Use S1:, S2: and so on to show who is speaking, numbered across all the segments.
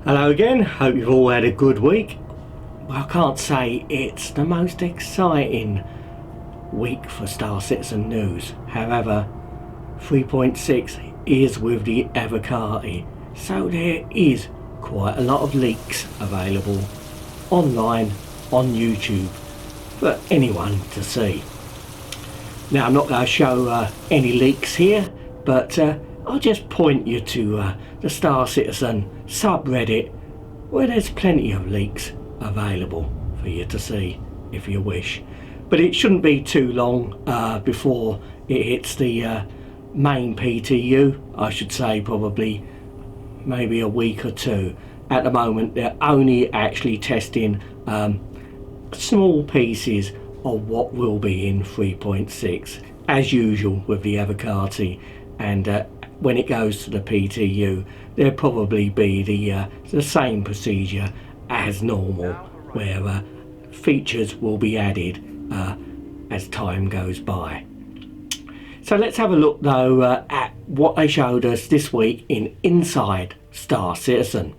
S1: Hello again, hope you've all had a good week. Well, I can't say it's the most exciting week for Star Citizen news. However, 3.6 is with the Evocati, so there is quite a lot of leaks available online on YouTube for anyone to see. Now, I'm not going to show any leaks here, but I'll just point you to the Star Citizen subreddit, where there's plenty of leaks available for you to see if you wish. But it shouldn't be too long before it hits the main PTU. I should say probably maybe a week or two. At the moment they're only actually testing small pieces of what will be in 3.6, as usual with the Evocati, and when it goes to the PTU there'll probably be the same procedure as normal, where features will be added as time goes by. So let's have a look though at what they showed us this week in Inside Star Citizen.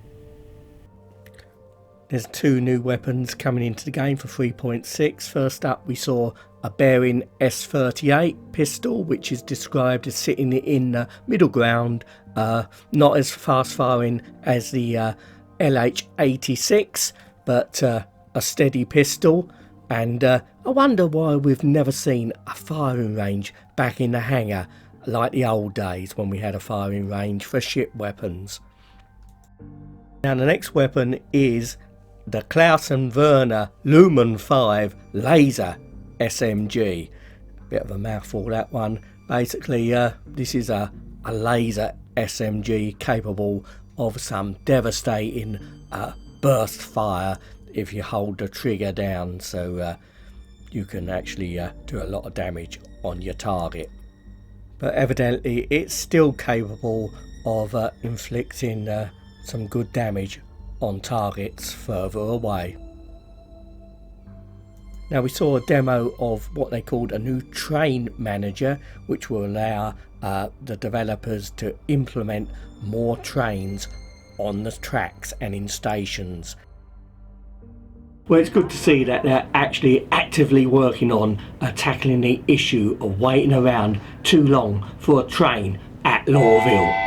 S1: There's two new weapons coming into the game for 3.6. First up we saw a Bearing S38 pistol, which is described as sitting in the middle ground, not as fast firing as the LH86, but a steady pistol. And I wonder why we've never seen a firing range back in the hangar like the old days when we had a firing range for ship weapons. Now the next weapon is the Klaus and Werner Lumen 5 laser SMG. Bit of a mouthful, that one. Basically this is a laser SMG capable of some devastating burst fire if you hold the trigger down, so you can actually do a lot of damage on your target. But evidently it's still capable of inflicting some good damage on targets further away. Now we saw a demo of what they called a new train manager, which will allow the developers to implement more trains on the tracks and in stations. Well, it's good to see that they're actually actively working on tackling the issue of waiting around too long for a train at Lawville.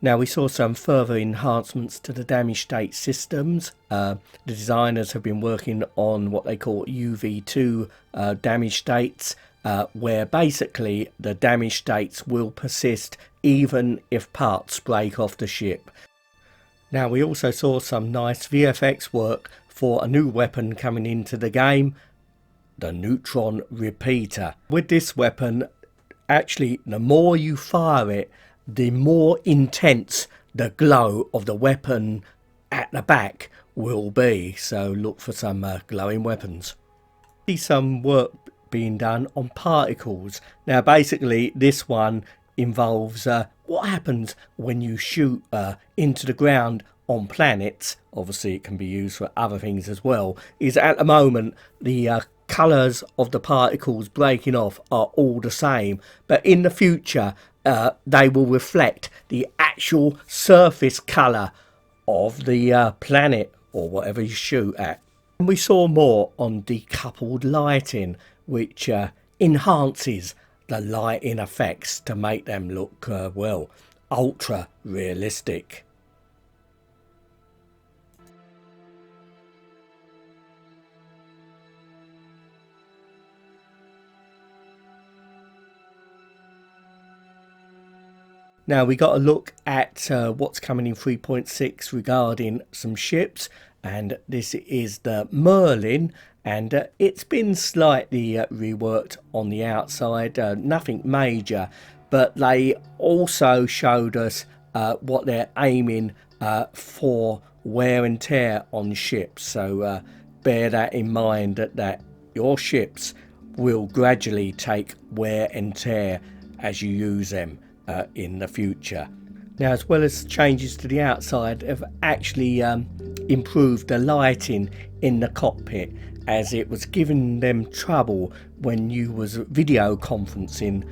S1: Now we saw some further enhancements to the damage state systems. The designers have been working on what they call UV2 damage states, where basically the damage states will persist even if parts break off the ship. Now we also saw some nice VFX work for a new weapon coming into the game, the Neutron Repeater. With this weapon, actually the more you fire it, the more intense the glow of the weapon at the back will be, so look for some glowing weapons. See some work being done on particles. Now basically this one involves what happens when you shoot into the ground on planets. Obviously it can be used for other things as well. Is at the moment the colours of the particles breaking off are all the same, but in the future they will reflect the actual surface colour of the planet or whatever you shoot at. And we saw more on decoupled lighting, which enhances the lighting effects to make them look well, ultra realistic. Now we got a look at what's coming in 3.6 regarding some ships, and this is the Merlin, and it's been slightly reworked on the outside, nothing major, but they also showed us what they're aiming for wear and tear on ships, so bear that in mind, that your ships will gradually take wear and tear as you use them in the future. Now, as well as changes to the outside, have actually improved the lighting in the cockpit, as it was giving them trouble when you was video conferencing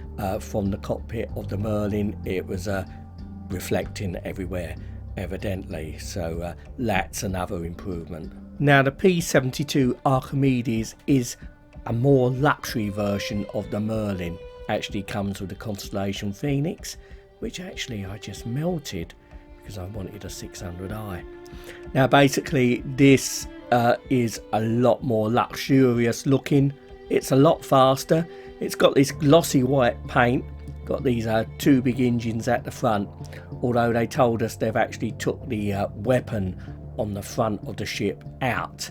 S1: from the cockpit of the Merlin. It was reflecting everywhere, evidently, so that's another improvement. Now the P72 Archimedes is a more luxury version of the Merlin. Actually comes with the Constellation Phoenix, which actually I just melted because I wanted a 600i. Now basically this is a lot more luxurious looking. It's a lot faster. It's got this glossy white paint, got these two big engines at the front, although they told us they've actually took the weapon on the front of the ship out.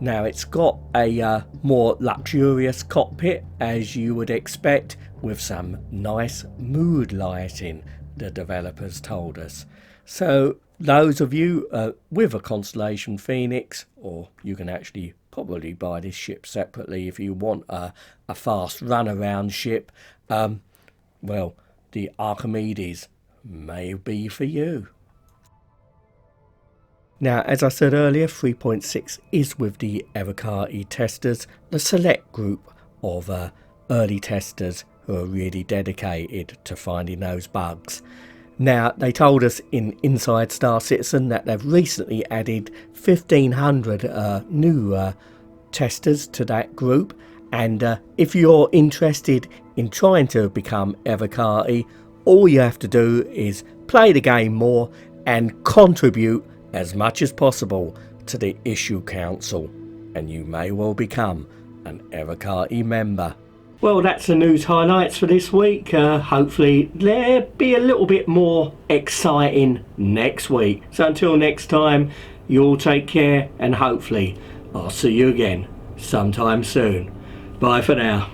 S1: Now it's got a more luxurious cockpit, as you would expect, with some nice mood lighting, the developers told us. So those of you with a Constellation Phoenix, or you can actually probably buy this ship separately if you want a fast runaround ship, well, the Archimedes may be for you. Now, as I said earlier, 3.6 is with the Evocati testers, the select group of early testers who are really dedicated to finding those bugs. Now, they told us in Inside Star Citizen that they've recently added 1,500 new testers to that group, and if you're interested in trying to become Evocati, all you have to do is play the game more and contribute as much as possible to the issue council, and you may well become an Evocati member. Well, that's the news highlights for this week. Hopefully they'll be a little bit more exciting next week. So until next time, you all take care, and hopefully I'll see you again sometime soon. Bye for now.